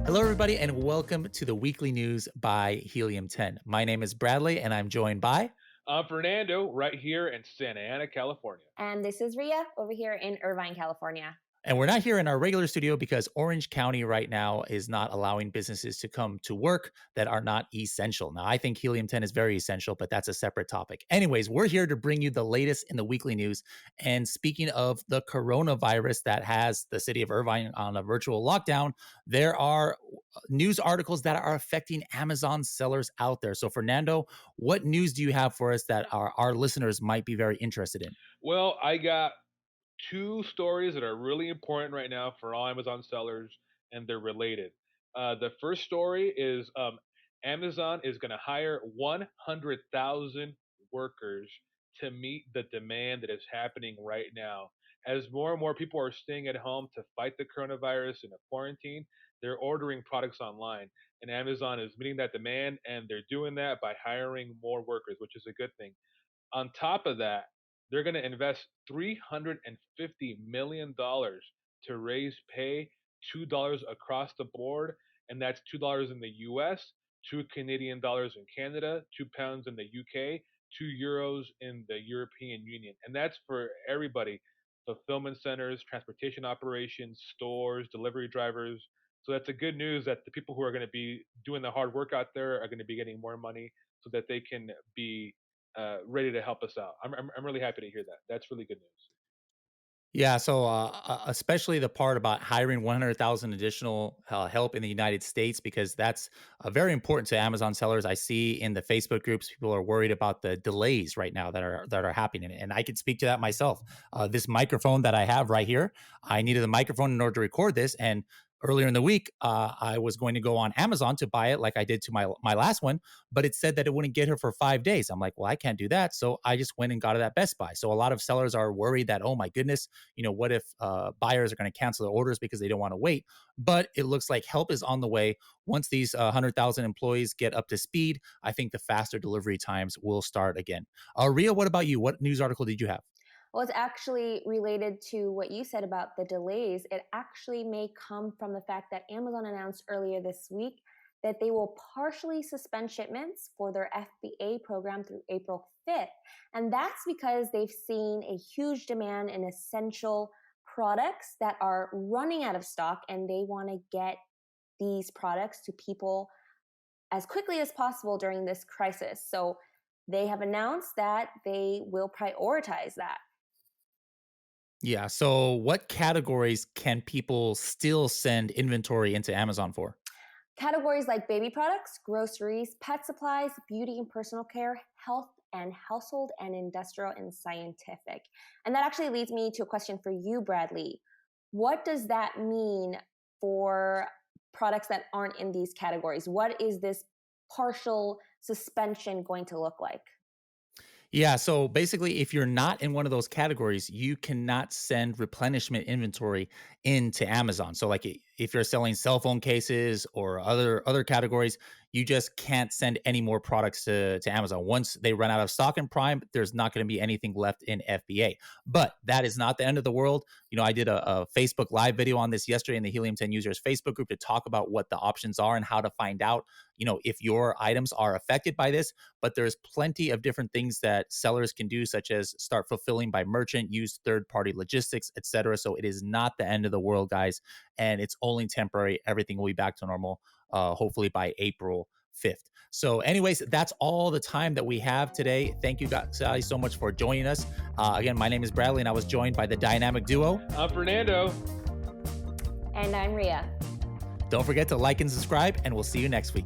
Hello, everybody, and welcome to the weekly news by Helium 10. My name is Bradley, and I'm joined by... I'm Fernando, right here in Santa Ana, California. And this is Ria over here in Irvine, California. And we're not here in our regular studio because Orange County right now is not allowing businesses to come to work that are not essential. Now, I think Helium 10 is very essential, but that's a separate topic. Anyways, we're here to bring you the latest in the weekly news. And speaking of the coronavirus that has the city of Irvine on a virtual lockdown, there are news articles that are affecting Amazon sellers out there. So, Fernando, what news do you have for us that our listeners might be very interested in? Well, I got two stories that are really important right now for all Amazon sellers, and they're related. The first story is Amazon is going to hire 100,000 workers to meet the demand that is happening right now. As more and more people are staying at home to fight the coronavirus in a quarantine, they're ordering products online. And Amazon is meeting that demand, and they're doing that by hiring more workers, which is a good thing. On top of that, they're going to invest $350 million to raise pay $2 across the board, and that's $2 in the US, $2 Canadian in Canada, £2 in the UK, €2 in the European Union. And that's for everybody: fulfillment centers, transportation operations, stores, delivery drivers. So that's a good news that the people who are going to be doing the hard work out there are going to be getting more money so that they can be ready to help us out. I'm really happy to hear that. That's really good news. Yeah, so especially the part about hiring 100,000 additional help in the United States, because that's very important to Amazon sellers. I see in the Facebook groups, people are worried about the delays right now that are happening, and I can speak to that myself. This microphone that I have right here, I needed a microphone in order to record this, and earlier in the week, I was going to go on Amazon to buy it, like I did to my last one, but it said that it wouldn't get here for 5 days. I'm like, well, I can't do that, so I just went and got it at Best Buy. So a lot of sellers are worried that, oh my goodness, what if buyers are going to cancel their orders because they don't want to wait? But it looks like help is on the way. Once these 100,000 employees get up to speed, I think the faster delivery times will start again. Ria, what about you? What news article did you have? Well, it's actually related to what you said about the delays. It actually may come from the fact that Amazon announced earlier this week that they will partially suspend shipments for their FBA program through April 5th. And that's because they've seen a huge demand in essential products that are running out of stock, and they want to get these products to people as quickly as possible during this crisis. So they have announced that they will prioritize that. Yeah. So, what categories can people still send inventory into Amazon for? Categories like baby products, groceries, pet supplies, beauty and personal care, health and household, and industrial and scientific. And that actually leads me to a question for you, Bradley. What does that mean for products that aren't in these categories? What is this partial suspension going to look like? Yeah, so basically, if you're not in one of those categories, you cannot send replenishment inventory into Amazon. So, like, if you're selling cell phone cases or other categories, you just can't send any more products to Amazon. Once they run out of stock in Prime, there's not going to be anything left in FBA. But that is not the end of the world. I did a Facebook Live video on this yesterday in the Helium 10 users Facebook group to talk about what the options are and how to find out, if your items are affected by this. But there's plenty of different things that sellers can do, such as start fulfilling by merchant, use third-party logistics, etc. So it is not the end of the world, guys, and it's only temporary. Everything will be back to normal, hopefully by April 5th. So anyways, that's all the time that we have today. Thank you guys so much for joining us. Again, my name is Bradley, and I was joined by the dynamic duo. I'm Fernando. And I'm Ria. Don't forget to like and subscribe, and we'll see you next week.